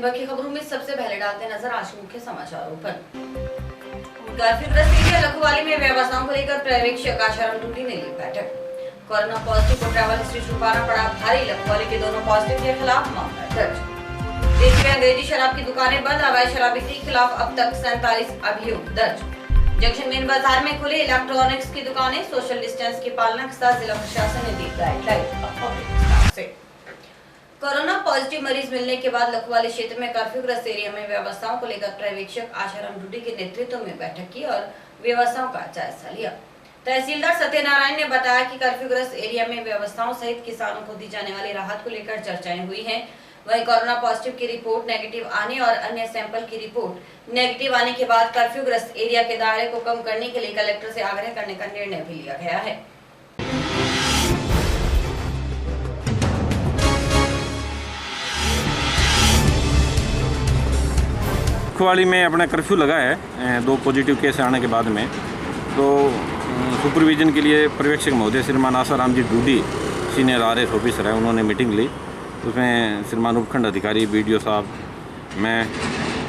दिन भर की खबरों में सबसे पहले डालते हैं नजर आज के मुख्य समाचारों पर। कर्फ्यूग्रस्त एरिया लखवाली में व्यवस्थाओं को लेकर पर्यवेक्षक आशाराम डूडी ने ली बैठक। कोरोना पॉजिटिव को ट्रैवल हिस्ट्री छुपाना पड़ा भारी, लखवाली के दोनों पॉजिटिव के खिलाफ मामला दर्ज। देश में अंग्रेजी शराब की दुकानें बंद, अवैध शराब बिक्री के खिलाफ अब तक 47 अभियोग दर्ज। जंक्शन मेन बाजार में खुले इलेक्ट्रॉनिक्स की दुकानें, सोशल डिस्टेंस की पालना के साथ जिला प्रशासन ने दी गाइडलाइन। कोरोना पॉजिटिव मरीज मिलने के बाद लखवाली क्षेत्र में कर्फ्यूग्रस्त एरिया में व्यवस्थाओं को लेकर पर्यवेक्षक आशाराम डूडी के नेतृत्व में बैठक की और व्यवस्थाओं का जायजा लिया। तहसीलदार सत्यनारायण ने बताया कि कर्फ्यूग्रस्त एरिया में व्यवस्थाओं सहित किसानों को दी जाने वाली राहत को लेकर चर्चाएं हुई हैं। वहीं कोरोना पॉजिटिव की रिपोर्ट नेगेटिव आने और अन्य सैंपल की रिपोर्ट नेगेटिव आने के बाद कर्फ्यूग्रस्त एरिया के दायरे को कम करने के लिए कलेक्टर से आग्रह करने का निर्णय भी लिया गया है। लखवाली में अपना कर्फ्यू लगा है 2 पॉजिटिव केस आने के बाद में, तो सुपरविजन के लिए पर्यवेक्षक महोदय श्रीमान आशाराम जी डूडी सीनियर RS ऑफिसर है, उन्होंने मीटिंग ली। उसमें श्रीमान उपखंड अधिकारी BDO साहब, मैं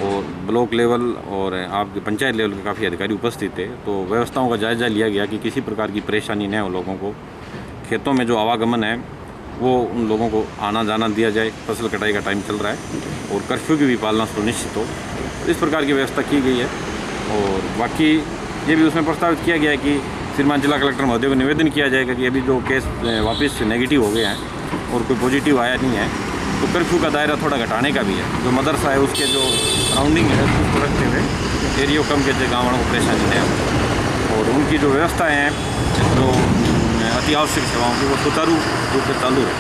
और ब्लॉक लेवल और आपके पंचायत लेवल के काफ़ी अधिकारी उपस्थित थे। तो व्यवस्थाओं का जायजा लिया गया कि किसी प्रकार की परेशानी न हो लोगों को। खेतों में जो आवागमन है वो उन लोगों को आना जाना दिया जाए, फसल कटाई का टाइम चल रहा है, और कर्फ्यू की भी पालना सुनिश्चित हो, इस प्रकार की व्यवस्था की गई है। और बाकी ये भी उसमें प्रस्तावित किया गया है कि श्रीमान जिला कलेक्टर महोदय को निवेदन किया जाएगा कि अभी जो केस वापस नेगेटिव हो गए हैं और कोई पॉजिटिव आया नहीं है, तो कर्फ्यू का दायरा थोड़ा घटाने का भी है। जो मदरसा है उसके जो सराउंडिंग है उसको रखते हुए एरिया कम के गाँव वालों को परेशानी नहीं हो, और उनकी जो व्यवस्थाएँ हैं जो अति आवश्यक सेवाओं की वो सुचारू रूप से चालू है।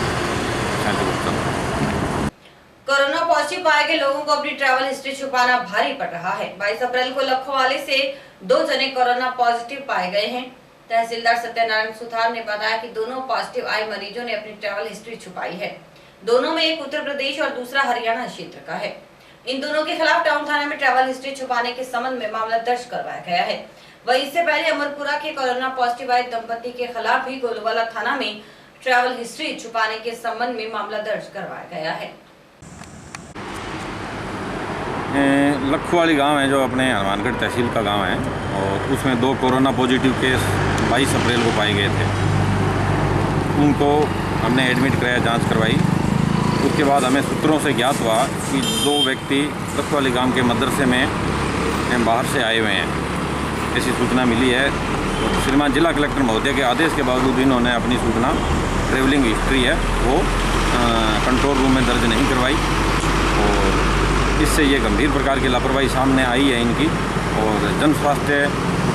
कोरोना पॉजिटिव पाए गए लोगों को अपनी ट्रैवल हिस्ट्री छुपाना भारी पड़ रहा है। 22 अप्रैल को लखवाली से 2 जने कोरोना पॉजिटिव पाए गए हैं। तहसीलदार सत्यनारायण सुथार ने बताया कि दोनों पॉजिटिव आए मरीजों ने अपनी ट्रैवल हिस्ट्री छुपाई है। दोनों में एक उत्तर प्रदेश और दूसरा हरियाणा क्षेत्र का है। इन दोनों के खिलाफ टाउन थाने में ट्रैवल हिस्ट्री छुपाने के संबंध में मामला दर्ज करवाया गया है। वहीं इससे पहले अमरपुरा के कोरोना पॉजिटिव आए दंपति के खिलाफ भी गोलवाला थाना में ट्रैवल हिस्ट्री छुपाने के संबंध में मामला दर्ज करवाया गया है। लखवाली गांव है जो अपने हनुमानगढ़ तहसील का गांव है, और उसमें 2 कोरोना पॉजिटिव केस 22 अप्रैल को पाए गए थे। उनको हमने एडमिट कराया, जांच करवाई। उसके बाद हमें सूत्रों से ज्ञात हुआ कि 2 व्यक्ति लखवाली गांव के मदरसे में बाहर से आए हुए हैं, ऐसी सूचना मिली है। श्रीमान जिला कलेक्टर महोदय के आदेश के बावजूद इन्होंने अपनी सूचना ट्रेवलिंग हिस्ट्री है वो कंट्रोल रूम में दर्ज नहीं करवाई, और इससे ये गंभीर प्रकार की लापरवाही सामने आई है इनकी, और जन स्वास्थ्य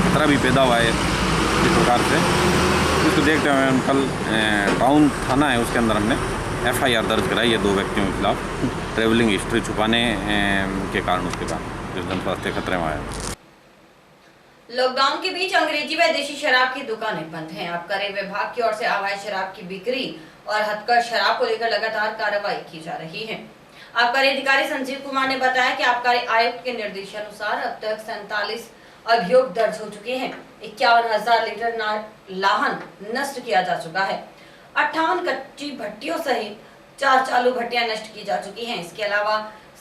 खतरा भी पैदा हुआ है इस प्रकार से। इसको देखते हुए हम कल टाउन थाना है उसके अंदर हमने FIR दर्ज कराई है 2 व्यक्तियों के खिलाफ ट्रेवलिंग हिस्ट्री छुपाने के कारण, उसके कारण जो जन स्वास्थ्य खतरे में आया। लॉकडाउन के बीच अंग्रेजी व देशी शराब की दुकानें बंद हैं। आबकारी विभाग की ओर से अवैध शराब की बिक्री और हथकढ़ शराब को लेकर लगातार कार्रवाई की जा रही है। आबकारी अधिकारी संजीव कुमार ने बताया कि आबकारी आयुक्त के निर्देशानुसार अब तक 47 अभियोग दर्ज हो चुके हैं। 51,000 लीटर लाहन नष्ट किया जा चुका है। 58 कच्ची भट्टियों सहित 4 चालू भट्टियां नष्ट की जा चुकी हैं। इसके अलावा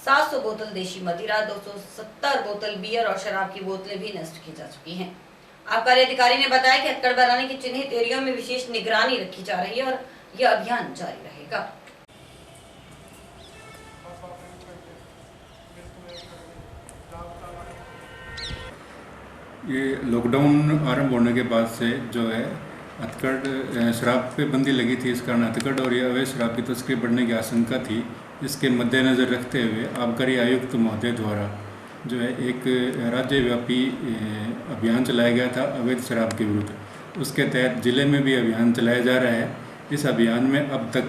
700 बोतल देशी मदिरा, 270 बोतल बियर और शराब की बोतलें भी नष्ट की जा चुकी हैं। आबकारी अधिकारी ने बताया कि हथकढ़ बनाने की चिन्हित एरियो में विशेष निगरानी रखी जा रही है और यह अभियान जारी रहेगा। ये लॉकडाउन आरंभ होने के बाद से जो है हथकढ़ शराब पे बंदी लगी थी, इस कारण हथकढ़ और ये अवैध शराब की तस्करी बढ़ने की आशंका थी। इसके मद्देनज़र रखते हुए आबकारी आयुक्त महोदय द्वारा जो है एक राज्यव्यापी अभियान चलाया गया था अवैध शराब के विरुद्ध। उसके तहत ज़िले में भी अभियान चलाया जा रहा है। इस अभियान में अब तक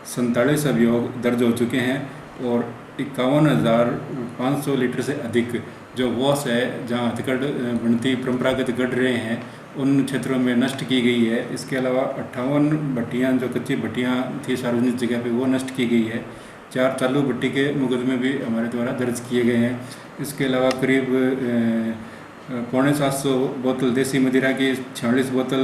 47 अभियोग दर्ज हो चुके हैं और 51,500 लीटर से अधिक जो वॉश है जहाँ हथकढ़ बनती परंपरागत गढ़ रहे हैं उन क्षेत्रों में नष्ट की गई है। इसके अलावा 58 भट्टियाँ जो कच्ची भट्टियाँ थी सार्वजनिक जगह पे वो नष्ट की गई है। 4 चालू भट्टी के मुकदमे भी हमारे द्वारा दर्ज किए गए हैं। इसके अलावा करीब 750 बोतल देसी मदिरा की, 46 बोतल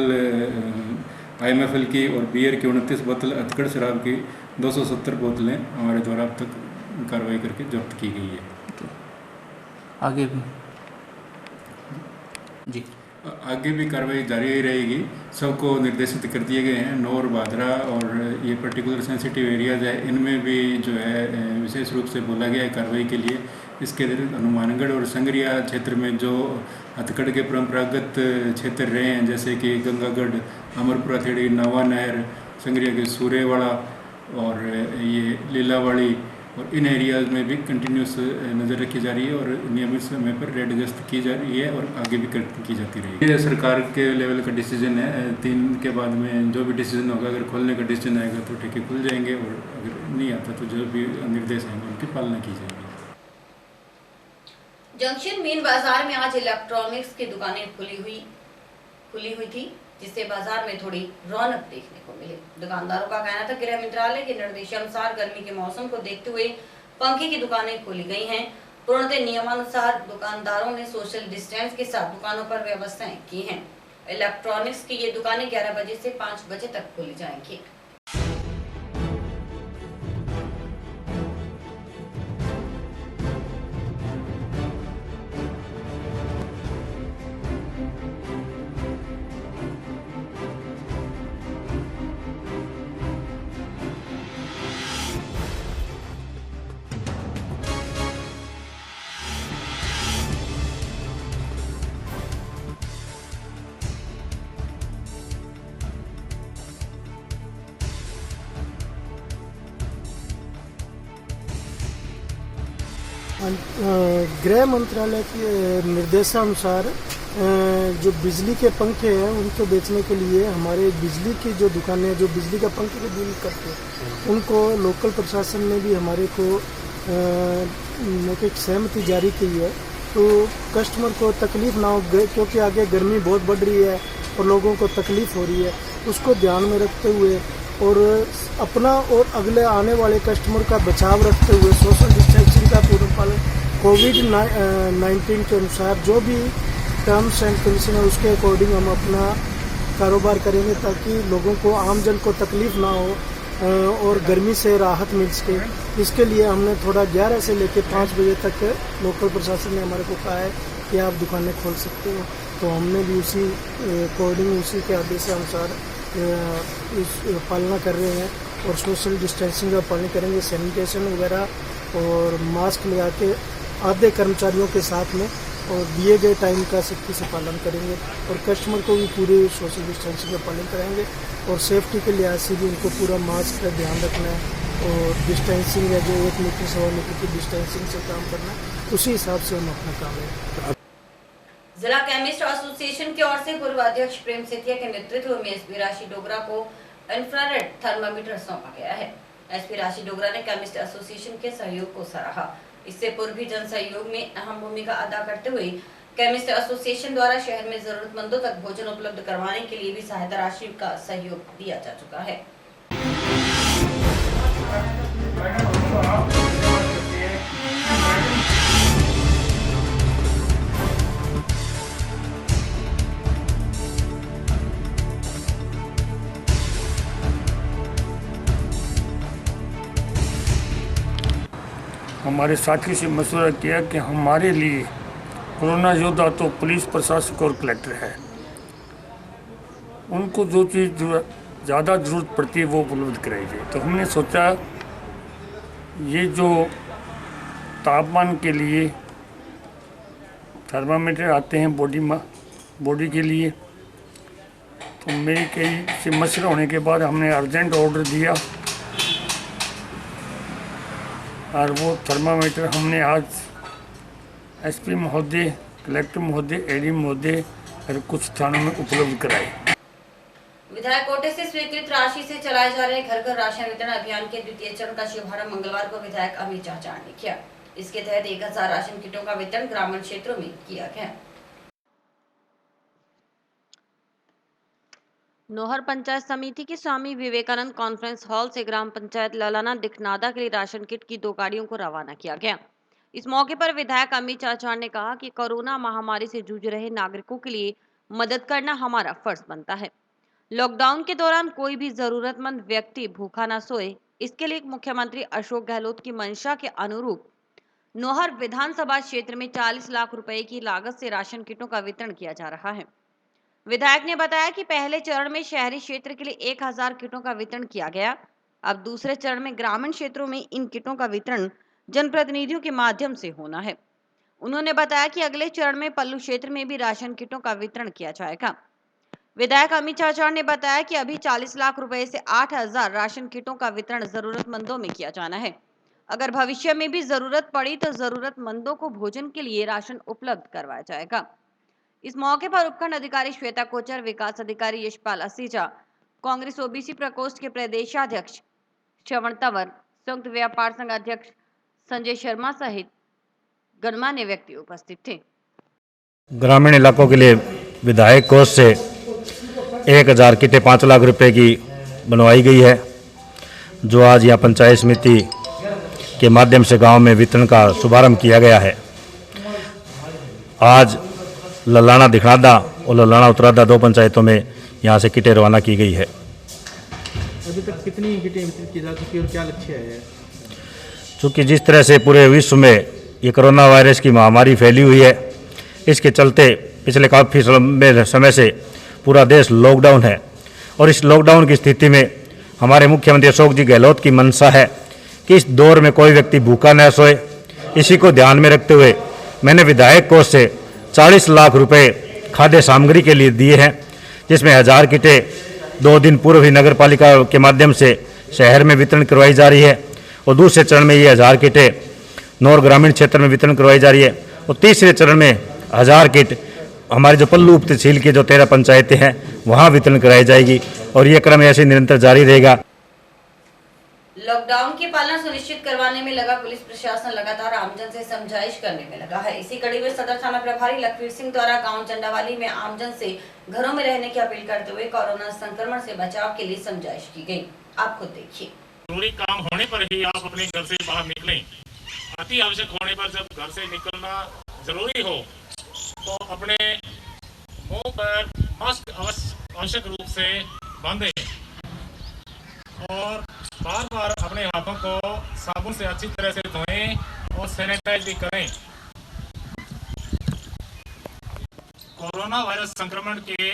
IMFL की और बियर की 29 बोतल हथकढ़ शराब की 270 बोतलें हमारे द्वारा अब तक कार्रवाई करके जब्त की गई है। आगे भी जी आगे भी कार्रवाई जारी ही रहेगी। सबको निर्देशित कर दिए गए हैं। नौर, भादरा और ये पर्टिकुलर सेंसिटिव एरियाज है, इनमें भी जो है विशेष रूप से बोला गया है कार्रवाई के लिए। इसके अतिरिक्त हनुमानगढ़ और संगरिया क्षेत्र में जो हथकड़ के परंपरागत क्षेत्र रहे हैं, जैसे कि गंगागढ़, अमरपुरा थेड़ी, नावा नहर, संगरिया के सूरेवाड़ा और ये लीलावाड़ी, और इन एरियाज में भी कंटिन्यूस नज़र रखी जा रही है और नियमित समय पर रेड गश्त की जा रही है और आगे भी की जाती रहेगी। ये सरकार के लेवल का डिसीजन है। 3 के बाद में जो भी डिसीजन होगा, अगर खोलने का डिसीजन आएगा तो ठेके खुल जाएंगे, और अगर नहीं आता तो जो भी निर्देश आएंगे उनकी पालना की जाएगी। जंक्शन मेन बाजार में आज इलेक्ट्रॉनिक्स की दुकानें खुली हुई थी, जिससे बाजार में थोड़ी रौनक देखने को मिली। दुकानदारों का कहना था गृह मंत्रालय के निर्देशानुसार गर्मी के मौसम को देखते हुए पंखे की दुकानें खोली गई हैं। पूर्णतः नियमानुसार दुकानदारों ने सोशल डिस्टेंस के साथ दुकानों पर व्यवस्थाएं की हैं। इलेक्ट्रॉनिक्स की ये दुकानें 11 बजे से 5 बजे तक खोली जाएंगी। गृह मंत्रालय के निर्देशानुसार जो बिजली के पंखे हैं उनको बेचने के लिए हमारे बिजली की जो दुकानें जो बिजली का पंखे को डील करते हैं, उनको लोकल प्रशासन ने भी हमारे को एक सहमति जारी की है, तो कस्टमर को तकलीफ ना हो, क्योंकि आगे गर्मी बहुत बढ़ रही है और लोगों को तकलीफ हो रही है। उसको ध्यान में रखते हुए और अपना और अगले आने वाले कस्टमर का बचाव रखते हुए सोशल डिस्टेंसिंग का पूर्ण पालन, कोविड-19 के अनुसार जो भी टर्म्स एंड कंडीशन है उसके अकॉर्डिंग हम अपना कारोबार करेंगे, ताकि लोगों को, आमजन को तकलीफ ना हो और गर्मी से राहत मिल सके। इसके लिए हमने थोड़ा 11 से लेकर 5 बजे तक लोकल प्रशासन ने हमारे को कहा है कि आप दुकानें खोल सकते हो, तो हमने भी उसी अकॉर्डिंग, उसी के आदेशानुसार इस पालना कर रहे हैं और सोशल डिस्टेंसिंग का पालन करेंगे। सैनिटेशन वगैरह और मास्क लगा के आधे कर्मचारियों के साथ में और दिए गए टाइम का सख्ती से पालन करेंगे और कस्टमर को भी पूरे सोशल डिस्टेंसिंग का पालन कराएंगे और सेफ्टी के लिहाज से भी उनको पूरा मास्क का ध्यान रखना है और डिस्टेंसिंग है जो 1 मीटर 1.25 मीटर की डिस्टेंसिंग से काम करना है, उसी हिसाब से हम अपना काम है। जिला केमिस्ट एसोसिएशन की ओर से पूर्व अध्यक्ष प्रेम सेठिया के नेतृत्व में एसपी राशि डोगरा को इंफ्रारेड थर्मामीटर सौंपा गया है। एसपी राशि डोगरा ने केमिस्ट एसोसिएशन के सहयोग को सराहा। इससे पूर्व भी जन सहयोग में अहम भूमिका अदा करते हुए केमिस्ट एसोसिएशन द्वारा शहर में जरूरतमंदों तक भोजन उपलब्ध करवाने के लिए भी सहायता राशि का सहयोग दिया जा चुका है। हमारे साथियों से मशवरा किया कि हमारे लिए कोरोना योद्धा तो पुलिस प्रशासक और कलेक्टर है, उनको जो चीज़ ज़्यादा ज़रूरत पड़ती है वो उपलब्ध कराई जाए। तो हमने सोचा ये जो तापमान के लिए थर्मामीटर आते हैं बॉडी के लिए, तो मेरी कई से मशवरा होने के बाद हमने अर्जेंट ऑर्डर दिया और वो थर्मामीटर हमने आज एसपी महोदय, कलेक्टर महोदय, एडी महोदय और कुछ थानों में उपलब्ध कराए। विधायक कोटे से स्वीकृत राशि से चलाए जा रहे घर घर राशन वितरण अभियान के द्वितीय चरण का शुभारंभ मंगलवार को विधायक अमित चाचाण ने किया। इसके तहत 1000 राशन किटों का वितरण ग्रामीण क्षेत्रों में किया गया। नौहर पंचायत समिति की स्वामी विवेकानंद कॉन्फ्रेंस हॉल से ग्राम पंचायत ललाना दिखनादा के लिए राशन किट की 2 गाड़ियों को रवाना किया गया। इस मौके पर विधायक अमित चाचाण ने कहा कि कोरोना महामारी से जूझ रहे नागरिकों के लिए मदद करना हमारा फर्ज बनता है। लॉकडाउन के दौरान कोई भी जरूरतमंद व्यक्ति भूखा ना सोए, इसके लिए मुख्यमंत्री अशोक गहलोत की मंशा के अनुरूप नौहर विधानसभा क्षेत्र में 40 लाख रुपए की लागत से राशन किटों का वितरण किया जा रहा है। विधायक ने बताया कि पहले चरण में शहरी क्षेत्र के लिए 1000 किटों का वितरण किया गया। अब दूसरे चरण में ग्रामीण क्षेत्रों में इन किटों का वितरण जनप्रतिनिधियों के माध्यम से होना है। उन्होंने बताया कि अगले चरण में पल्लू क्षेत्र में भी राशन किटों का वितरण किया जाएगा। विधायक अमित चाचार ने बताया कि अभी 40 लाख रुपए से 8000 राशन किटों का वितरण जरूरतमंदों में किया जाना है। अगर भविष्य में भी जरूरत पड़ी तो जरूरतमंदों को भोजन के लिए राशन उपलब्ध करवाया जाएगा। इस मौके पर उपखंड अधिकारी श्वेता कोचर, विकास अधिकारी यशपाल असीजा, कांग्रेस ओबीसी प्रकोष्ठ के प्रदेशाध्यक्ष श्रवण तंवर, संयुक्त व्यापार संघ अध्यक्ष संजय शर्मा सहित गणमान्य व्यक्ति उपस्थित थे। ग्रामीण इलाकों के लिए विधायक कोष से 1000 किटें 5 लाख रुपए की बनवाई गई है, जो आज यहाँ पंचायत समिति के माध्यम से गांव में वितरण का शुभारंभ किया गया है। आज ललाना दिखनादा और ललाना उत्तरादा 2 पंचायतों में यहाँ से किटें रवाना की गई है। अभी तक कितनी किटें वितरित की जा चुकी है और क्या लक्ष्य है? चूँकि जिस तरह से पूरे विश्व में ये कोरोना वायरस की महामारी फैली हुई है, इसके चलते पिछले काफ़ी लंबे समय से पूरा देश लॉकडाउन है और इस लॉकडाउन की स्थिति में हमारे मुख्यमंत्री अशोक जी गहलोत की मंशा है कि इस दौर में कोई व्यक्ति भूखा न सोए। इसी को ध्यान में रखते हुए मैंने विधायक कोष से 40 लाख रुपए खाद्य सामग्री के लिए दिए हैं, जिसमें 1000 किटें 2 दिन पूर्व ही नगर पालिका के माध्यम से शहर में वितरण करवाई जा रही है और दूसरे चरण में ये 1000 किटें नौर ग्रामीण क्षेत्र में वितरण करवाई जा रही है और तीसरे चरण में 1000 किट हमारे जो पल्लू उप तहसील के जो 13 पंचायतें हैं वहाँ वितरण कराई जाएगी और ये क्रम ऐसे निरंतर जारी रहेगा। लॉकडाउन की पालना सुनिश्चित करवाने में लगा पुलिस प्रशासन लगातार आमजन से समझाइश करने में लगा है। इसी कड़ी में सदर थाना प्रभारी लखवीर सिंह द्वारा गांव चंडावाली में आमजन से घरों में रहने की अपील करते हुए कोरोना संक्रमण से बचाव के लिए समझाइश की गई। आप खुद देखिए। जरूरी काम होने पर ही आप अपने घर से बाहर निकलें। अति आवश्यक होने पर जब घर से निकलना जरूरी हो तो अपने मुंह पर मास्क आवश्यक रूप से बांधें और बार बार अपने हाथों को साबुन से अच्छी तरह से धोएं और सैनिटाइज भी करें। कोरोना वायरस संक्रमण के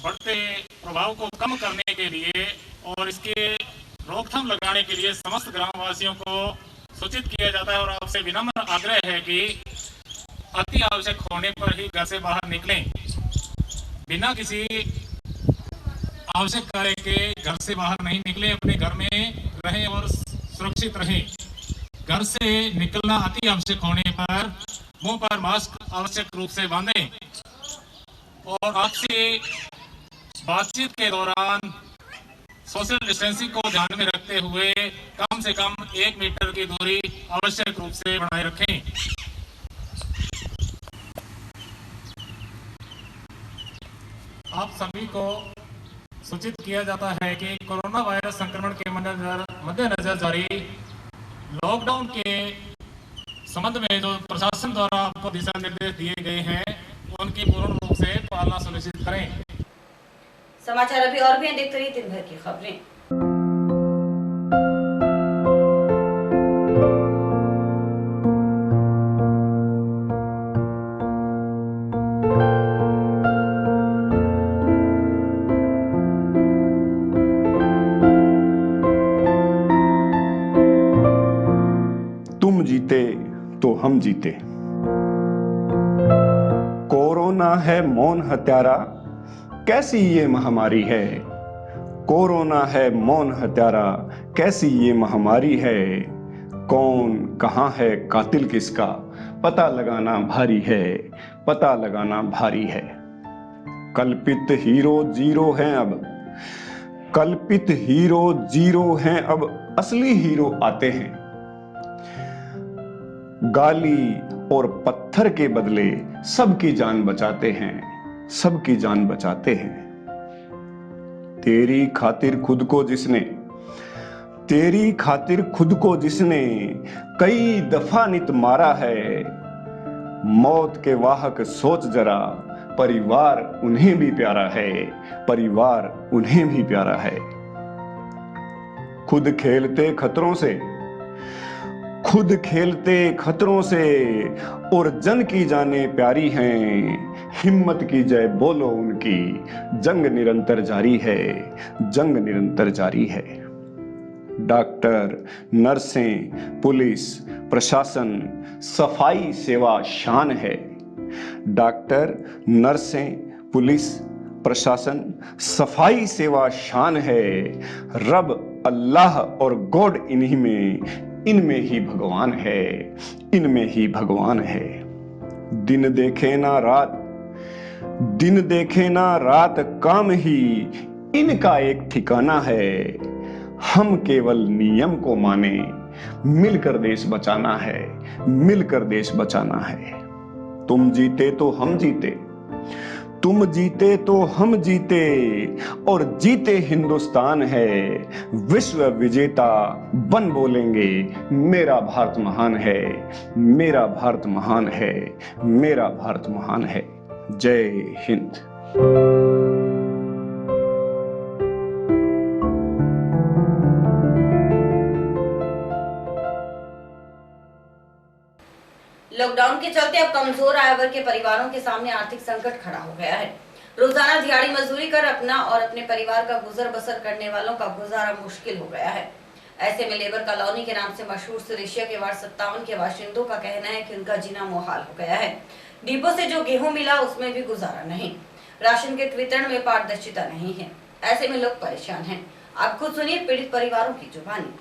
बढ़ते प्रभाव को कम करने के लिए और इसके रोकथाम लगाने के लिए समस्त ग्रामवासियों को सूचित किया जाता है और आपसे विनम्र आग्रह है कि अति आवश्यक होने पर ही घर से बाहर निकलें। बिना किसी आवश्यक कार्य के घर से बाहर नहीं निकलें, अपने घर में रहें और सुरक्षित रहें। घर से निकलना अति आवश्यक होने पर मुंह पर मास्क आवश्यक रूप से बांधें और आपसे बातचीत के दौरान सोशल डिस्टेंसिंग को ध्यान में रखते हुए कम से कम 1 मीटर की दूरी आवश्यक रूप से बनाए रखें। आप सभी को सूचित किया जाता है कि कोरोना वायरस संक्रमण के मद्देनजर जारी लॉकडाउन के संबंध में जो प्रशासन द्वारा आपको दिशा निर्देश दिए गए हैं उनकी पूर्ण रूप से पालना सुनिश्चित करें। समाचार अभी और भी हैं, देखते रहिए दिन भर की खबरें। तुम जीते तो हम जीते। कोरोना है मौन हत्यारा, कैसी ये महामारी है। कोरोना है मौन हत्यारा, कैसी ये महामारी है। कौन कहां है कातिल किसका, पता लगाना भारी है, पता लगाना भारी है। कल्पित हीरो जीरो हैं अब, कल्पित हीरो जीरो हैं अब, असली हीरो आते हैं। गाली और पत्थर के बदले सबकी जान बचाते हैं, सबकी जान बचाते हैं। तेरी खातिर खुद को जिसने, तेरी खातिर खुद को जिसने कई दफा नित मारा है। मौत के वाहक सोच जरा, परिवार उन्हें भी प्यारा है, परिवार उन्हें भी प्यारा है। खुद खेलते खतरों से, खुद खेलते खतरों से, और जन की जाने प्यारी हैं। हिम्मत की जय बोलो उनकी, जंग निरंतर जारी है, जंग निरंतर जारी है। डॉक्टर, नर्सें, पुलिस, प्रशासन, सफाई सेवा शान है। डॉक्टर, नर्सें, पुलिस, प्रशासन, सफाई सेवा शान है। रब, अल्लाह और गॉड इन्हीं में, इनमें ही भगवान है, इनमें ही भगवान है। दिन देखे ना रात, दिन देखे ना रात, काम ही इनका एक ठिकाना है। हम केवल नियम को माने, मिलकर देश बचाना है, मिलकर देश बचाना है। तुम जीते तो हम जीते, तुम जीते तो हम जीते, और जीते हिंदुस्तान है। विश्व विजेता बन बोलेंगे, मेरा भारत महान है, मेरा भारत महान है, मेरा भारत महान है। जय हिंद। लॉकडाउन के चलते अब कमजोर आय वर्ग के परिवारों के सामने आर्थिक संकट खड़ा हो गया है। रोजाना दिहाड़ी मजदूरी कर अपना और अपने परिवार का गुजर बसर करने वालों का गुजारा मुश्किल हो गया है। ऐसे में लेबर कॉलोनी के नाम से मशहूर सिरिशिया के वार्ड 57 के बाशिंदों का कहना है कि उनका जीना मुहाल हो गया है। डिपो से जो गेहूं मिला उसमें भी गुजारा नहीं, राशन के वितरण में पारदर्शिता नहीं है। ऐसे में लोग परेशान हैं। आप खुद सुनिए पीड़ित परिवारों की जुबानी।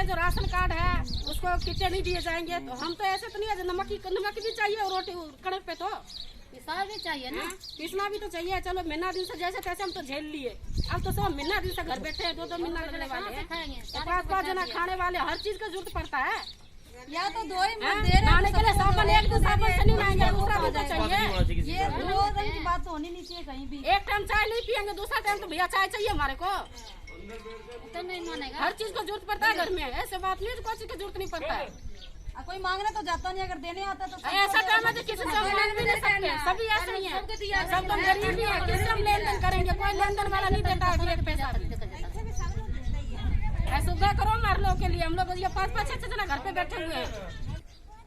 जो राशन कार्ड है उसको कितने नहीं दिए जाएंगे, तो हम तो ऐसे तो नहीं है। नमक भी चाहिए और रोटी कड़क पे तो पिसना भी चाहिए ना, पिसना भी तो चाहिए। चलो महीना दिन से जैसे तैसे हम तो झेल लिए। अब तो सब महीना दिन से घर बैठे हैं, 2-2 महीना करने वाले हैं, 5-5 जना खाने वाले, हर चीज का जरूरत पड़ता है। या तो 2 ही खाने के लिए साबुन, एक तो साबुन से नहीं लाएंगे, दूसरा भी तो चाहिए। ये रोज की बात तो होनी नहीं चाहिए कहीं भी। एक टाइम चाय नहीं पियेंगे, दूसरा टाइम तो भैया चाय चाहिए हमारे को। हर चीज को जरूरत पड़ता है घर में, ऐसे बात नहीं है कोई चीज की जरूरत नहीं पड़ता है। कोई मांगने तो जाता नहीं, अगर देने आता तो ऐसा काम है तो किसी से मांग भी नहीं सकते। सभी ऐसे ही है, सब तो गरीब ही है, किससे हम लेन देन करेंगे? कोई लेन देन वाला नहीं देता है एक पैसा। सुविधा करो हमारे लोग के लिए, हम लोग ये 5-5 6 जना घर पे बैठे हुए हैं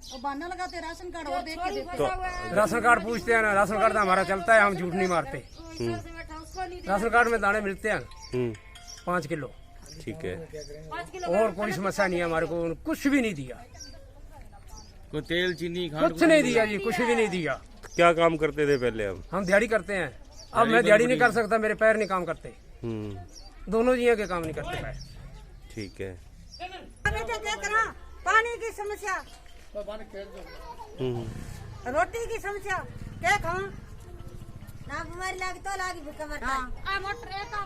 और बहाना लगाते राशन कार्ड और देख के देते। राशन कार्ड पूछते हैं ना, राशन कार्ड हमारा चलता है, हम झूठ नहीं मारते। राशन कार्ड में दाने मिलते हैं 5 किलो, ठीक है, और कोई समस्या नहीं है हमारे को। कुछ भी नहीं दिया, कोई तेल चीनी कुछ नहीं दिया जी, कुछ भी नहीं दिया। क्या काम करते थे पहले? हम दिहाड़ी करते हैं। अब मैं दिहाड़ी नहीं कर सकता, मेरे पैर नहीं काम करते, दोनों जी के काम नहीं करते पैर। ठीक है। पानी की समस्या, रोटी की समस्या, क्या खाऊं ना, बीमारी लागी तो लागी भूखा मरता। आ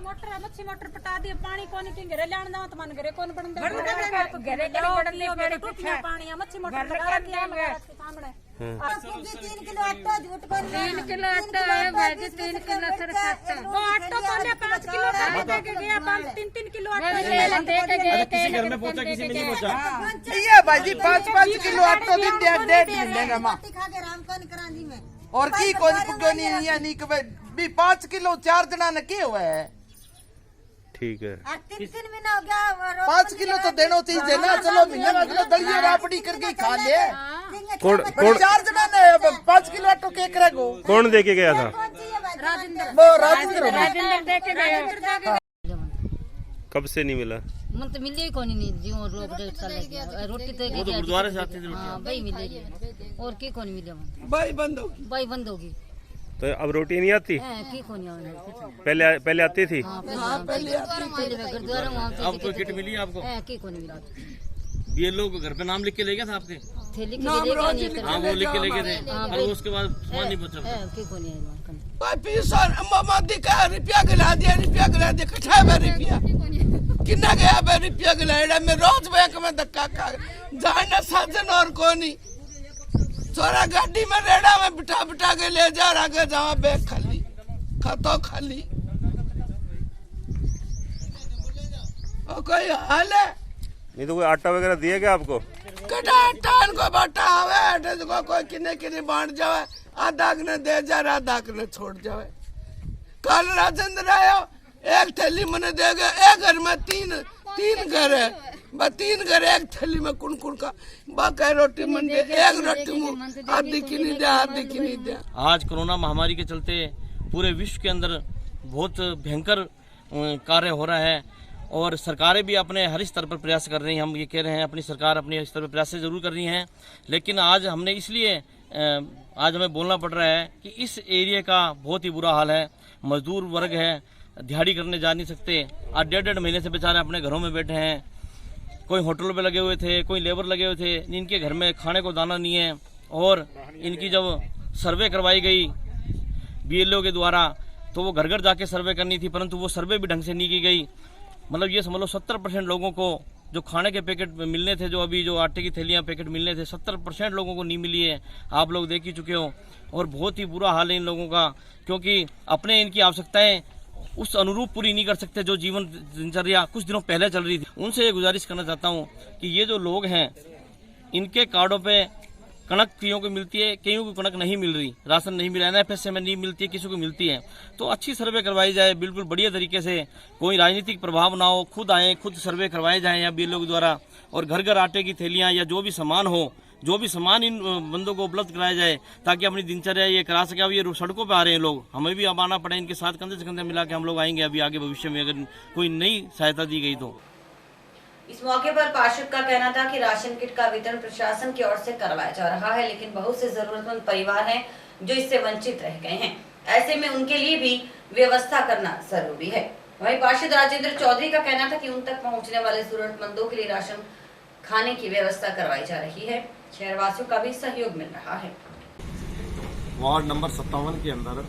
मोटर मच्छी मोटर पटा दिए, पानी कोनी की घरे लाण दाओ तो मन घरे कोन बन दे, घरे घरे कुछ पानी मच्छी मोटर लगा दिया हमारे सामने। 3 किलो आटा झूठ बोल रहा है, 3 किलो आटा है भाई, 3 किलो सरसत्ता वो आटा तो ले 5 किलो दे के गया, 3-3 किलो आटा दे के गया। किसी घर में पहुंचा, किसी में नहीं पहुंचा। ये भाई जी 5-5 किलो आटा दिन डेढ़ मिलेगा मां, खा के राम को करांदी में और की कोई नहीं भी 5 किलो 4 जना ने के हुआ है। ठीक है, 3 महीना हो गया, 5 किलो तो देना चाहिए ना। चलो महीने में चलो दलिया रापड़ी करके खा ले। कौन 4 जना ने 5 किलो आटो के करेगो। कौन दे के गया था? राजेंद्र दे के गया। कब से नहीं मिला? मन तो मिले ही कोनी नहीं जी, और रोटी तो वो तो गुरुद्वारे से आते थे। हाँ भाई मिलेगी, और की कोनी मिले भाई बंद होगी। तो अब रोटी नहीं आती? की कोनी पहले आती थी। पहले गुरुद्वारा वहाँ अब कोई किट मिली आपको? की कोनी मिला। ये लोग घर पे नाम लिख के ले गया था आपके? थैली के ले गए, हाँ वो लिख के ले गए थे, और उसके बाद सामान नहीं बचा। की कोनी भाई पीसन अम्मा दिखा रुपया गिला दिया, कठा में रुपया कितना गया बे, रुपया गिला मैं रोज बैंक में धक्का खा जाना साधन और कोनी। छोरा गाड़ी में रेड़ा में बिठा के ले जा, आगे जावा बैग खाली खातो खाली। और कोई हाल है नहीं तो कोई आटा वगैरह दिए क्या आपको? कटा टान को बाटा आवे को कोई किने बांट जावे, आधा ने दे जा आधा ने छोड़ जावे। कल राजेंद्र आयो, एक थैली मैंने देगा, एक घर में तीन घर है, बस 3 घर एक थैली में कुन का बाकी रोटी मन दे, एक रोटी मुँह आधी की नहीं दे, आधी की नहीं दे। आज कोरोना महामारी के चलते पूरे विश्व के अंदर बहुत भयंकर कार्य हो रहा है और सरकारें भी अपने हर स्तर पर प्रयास कर रही हैं। हम ये कह रहे हैं अपनी सरकार अपने स्तर पर प्रयास जरूर कर रही हैं, लेकिन आज हमने इसलिए आज हमें बोलना पड़ रहा है कि इस एरिया का बहुत ही बुरा हाल है। मजदूर वर्ग है, दिहाड़ी करने जा नहीं सकते, आज 1.5 महीने से बेचारे अपने घरों में बैठे हैं। कोई होटलों पे लगे हुए थे, कोई लेबर लगे हुए थे, इनके घर में खाने को दाना नहीं है। और इनकी जब सर्वे करवाई गई BLO के द्वारा तो वो घर घर जाके सर्वे करनी थी, परंतु वो सर्वे भी ढंग से नहीं की गई। मतलब ये समझ लो 70% लोगों को जो खाने के पैकेट मिलने थे, जो अभी जो आटे की थैलियाँ पैकेट मिलने थे, 70% लोगों को नहीं मिली है। आप लोग देख ही चुके हो और बहुत ही बुरा हाल है इन लोगों का, क्योंकि अपने इनकी आवश्यकताएं उस अनुरूप पूरी नहीं कर सकते जो जीवन दिनचर्या कुछ दिनों पहले चल रही थी। उनसे ये गुजारिश करना चाहता हूँ कि ये जो लोग हैं इनके कार्डों पे कणक कईयों को मिलती है, कईयों को कणक नहीं मिल रही, राशन नहीं मिला, NFS में नहीं मिलती है, किसी को मिलती है। तो अच्छी सर्वे करवाई जाए बिल्कुल बढ़िया तरीके से, कोई राजनीतिक प्रभाव ना हो, खुद आए, खुद सर्वे करवाए जाएँ या BLO के द्वारा, और घर घर आटे की थैलियाँ या जो भी सामान हो, जो भी सामान इन बंदों को उपलब्ध कराया जाए ताकि अपनी दिनचर्या ये करा सके। अब ये सड़कों पे आ रहे हैं लोग, हमें भी अब आना पड़े, इनके साथ कंधे से कंधे मिला के हम लोग आएंगे अभी आगे भविष्य में अगर कोई नई सहायता दी गई तो। इस मौके पर पार्षद का कहना था कि राशन किट का वितरण प्रशासन की ओर से करवाया जा रहा है, लेकिन बहुत से जरूरतमंद परिवार हैं जो इससे वंचित रह गए हैं। ऐसे में उनके लिए भी व्यवस्था करना जरूरी है। वहीं पार्षद राजेंद्र चौधरी का कहना था कि उन तक पहुंचने वाले जरूरतमंदों के लिए राशन खाने की व्यवस्था करवाई जा रही है। शहरवासियों का भी सहयोग मिल रहा है। वार्ड नंबर 57 के अंदर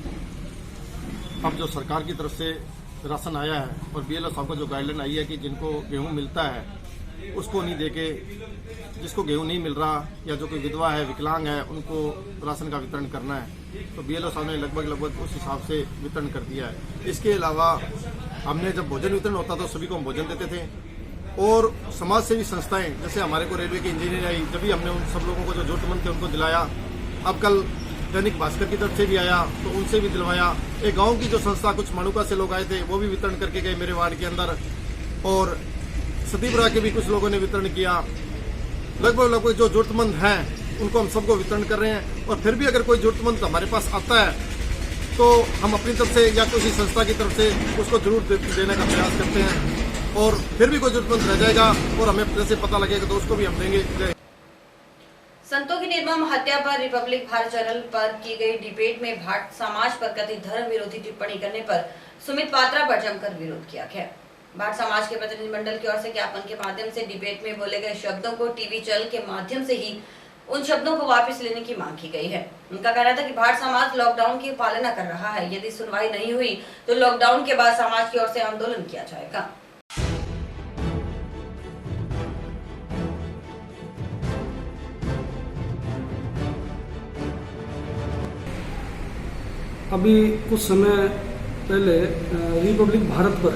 अब जो सरकार की तरफ से राशन आया है और BLO साहब को जो गाइडलाइन आई है कि जिनको गेहूं मिलता है उसको नहीं देके, जिसको गेहूं नहीं मिल रहा या जो कोई विधवा है, विकलांग है, उनको राशन का वितरण करना है, तो BLO साहब ने लगभग उस हिसाब से वितरण कर दिया है। इसके अलावा हमने जब भोजन वितरण होता तो सभी को हम भोजन देते थे और समाज सेवी संस्थाएं जैसे हमारे को रेलवे की इंजीनियर आई, जब भी हमने उन सब लोगों को जो जरूरतमंद थे उनको दिलाया। अब कल दैनिक भास्कर की तरफ से भी आया तो उनसे भी दिलवाया। एक गांव की जो संस्था कुछ मणुका से लोग आए थे वो भी वितरण करके गए मेरे वार्ड के अंदर, और सतीपुरा के भी कुछ लोगों ने वितरण किया। लगभग जो जरूरतमंद हैं उनको हम सबको वितरण कर रहे हैं। और फिर भी अगर कोई जरूरतमंद हमारे पास आता है तो हम अपनी तरफ से या किसी संस्था की तरफ से उसको जरूर देने का प्रयास करते हैं, और फिर भी कोई जरूरतमंद रह जाएगा और हमें जैसे पता लगेगा तो उसको भी हम देंगे। संतों की निर्मम हत्या पर रिपब्लिक भारत चैनल पर की गई डिबेट में भाट समाज पर कथित धर्म विरोधी टिप्पणी करने पर सुमित पात्रा पर जमकर विरोध किया गया। भाट समाज के प्रतिनिधिमंडल की ओर से ज्ञापन के माध्यम से डिबेट में बोले गए शब्दों को टीवी चैनल के माध्यम से ही उन शब्दों को वापस लेने की मांग की गई है। उनका कहना था कि भाट समाज लॉकडाउन की पालना कर रहा है, यदि सुनवाई नहीं हुई तो लॉकडाउन के बाद समाज की ओर से आंदोलन किया जाएगा। अभी कुछ समय पहले रिपब्लिक भारत पर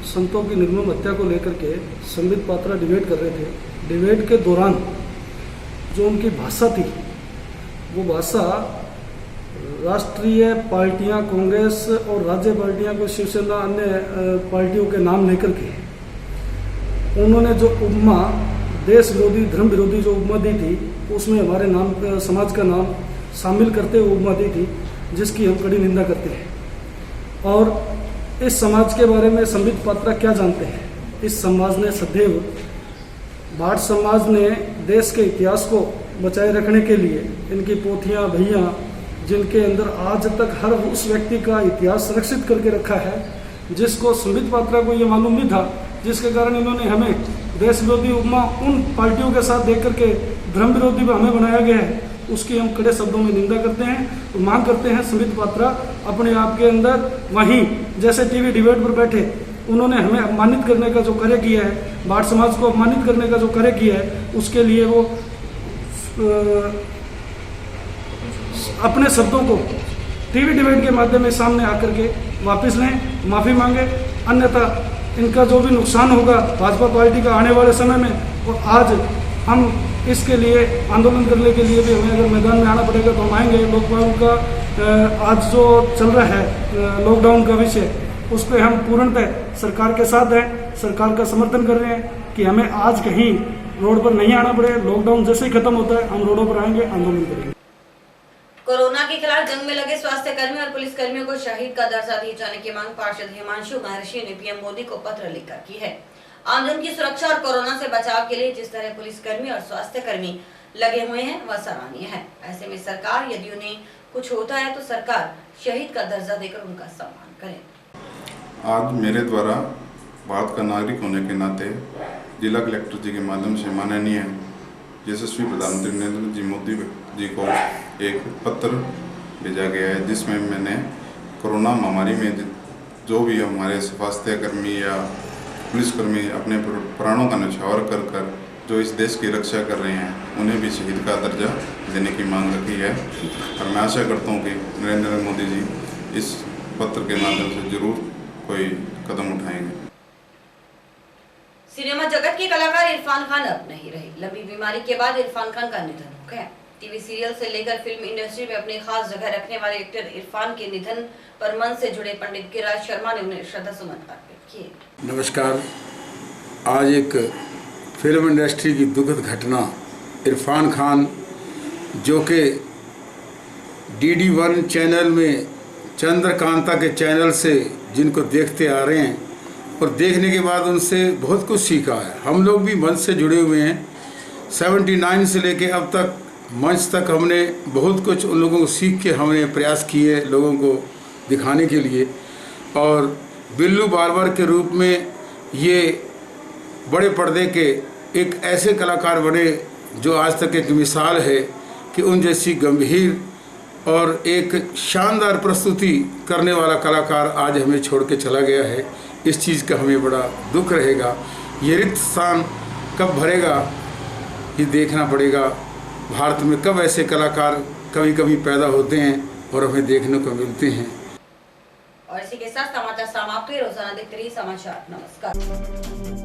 संतों की निर्मम हत्या को लेकर के संबित पात्रा डिबेट कर रहे थे। डिबेट के दौरान जो उनकी भाषा थी वो भाषा राष्ट्रीय पार्टियां, कांग्रेस और राज्य पार्टियां को, शिवसेना, अन्य पार्टियों के नाम लेकर के उन्होंने जो उपमा देश विरोधी, धर्म विरोधी जो उपमा दी थी उसमें हमारे नाम, समाज का नाम शामिल करते हुए उपमा दी थी, जिसकी हम कड़ी निंदा करते हैं। और इस समाज के बारे में संबित पात्रा क्या जानते हैं? इस समाज ने सदैव, भाट समाज ने देश के इतिहास को बचाए रखने के लिए इनकी पोथियां, भैया, जिनके अंदर आज तक हर उस व्यक्ति का इतिहास संरक्षित करके रखा है जिसको संबित पात्रा को ये मालूम नहीं था, जिसके कारण इन्होंने हमें देश विरोधी उपमा उन पार्टियों के साथ देख करके धर्म विरोधी हमें बनाया गया है, उसकी हम कड़े शब्दों में निंदा करते हैं और मांग करते हैं संबित पात्रा अपने आप के अंदर वहीं जैसे टीवी डिबेट पर बैठे उन्होंने हमें अपमानित करने का जो कार्य किया है, भाट समाज को अपमानित करने का जो कार्य किया है, उसके लिए वो अपने शब्दों को टीवी डिबेट के माध्यम में सामने आकर के वापस लें, माफ़ी मांगे, अन्यथा इनका जो भी नुकसान होगा भाजपा पार्टी का आने वाले समय में, और आज हम इसके लिए आंदोलन करने के लिए भी हमें अगर मैदान में आना पड़ेगा तो हम आएंगे। लोकपाल का आज जो चल रहा है लॉकडाउन का विषय, उस पर हम पूर्णतः सरकार के साथ हैं, सरकार का समर्थन कर रहे हैं कि हमें आज कहीं रोड पर नहीं आना पड़े। लॉकडाउन जैसे ही खत्म होता है हम रोडों पर आएंगे, आंदोलन करेंगे। कोरोना के खिलाफ जंग में लगे स्वास्थ्य कर्मी और पुलिस कर्मियों को शहीद का दर्जा दिए जाने की मांग पार्षद हिमांशु महर्षि ने पीएम मोदी को पत्र लिखकर की है। आमजन की सुरक्षा और कोरोना से बचाव के लिए जिस तरह पुलिसकर्मी और स्वास्थ्य कर्मी लगे हुए हैं वह सराहनीय है। ऐसे में सरकार यदि उन्हें कुछ होता है तो सरकार शहीद का दर्जा देकर उनका सम्मान करे। आज मेरे द्वारा भारत का नागरिक होने के नाते जिला कलेक्टर जी के माध्यम से माननीय यशस्वी प्रधानमंत्री नरेंद्र जी मोदी जी को एक पत्र भेजा गया है, जिसमें मैंने कोरोना महामारी में जो भी हमारे स्वास्थ्य कर्मी या पुलिसकर्मी अपने प्राणों का न्यौछावर कर जो इस देश की रक्षा कर रहे हैं, उन्हें भी शहीद का दर्जा देने की मांग रखी है। और मैं आशा करता हूँ कि नरेंद्र मोदी जी इस पत्र के माध्यम से जरूर कोई कदम उठाएंगे। सिनेमा जगत के कलाकार इरफान खान अब नहीं रहे। लंबी बीमारी के बाद इरफान खान का निधन हो गया। टीवी सीरियल से लेकर फिल्म इंडस्ट्री में अपनी खास जगह रखने वाले एक्टर इरफान के निधन पर मन से जुड़े पंडित गिरिराज शर्मा ने उन्हें श्रद्धासुमन अर्पित किए। नमस्कार। आज एक फिल्म इंडस्ट्री की दुखद घटना, इरफान खान जो कि DD1 चैनल में चंद्रकांता के चैनल से जिनको देखते आ रहे हैं और देखने के बाद उनसे बहुत कुछ सीखा है। हम लोग भी मंच से जुड़े हुए हैं। 79 से लेके अब तक मंच तक हमने बहुत कुछ उन लोगों को सीख के हमने प्रयास किए लोगों को दिखाने के लिए। और बिल्लू बार्बर के रूप में ये बड़े पर्दे के एक ऐसे कलाकार बने जो आज तक एक मिसाल है कि उन जैसी गंभीर और एक शानदार प्रस्तुति करने वाला कलाकार आज हमें छोड़ के चला गया है। इस चीज़ का हमें बड़ा दुख रहेगा। ये रिक्त स्थान कब भरेगा ये देखना पड़ेगा। भारत में कब ऐसे कलाकार कभी कभी पैदा होते हैं और हमें देखने को मिलते हैं। और इसी के साथ समाचार समाप्त हुए। रोजाना देखते रहिए समाचार। नमस्कार।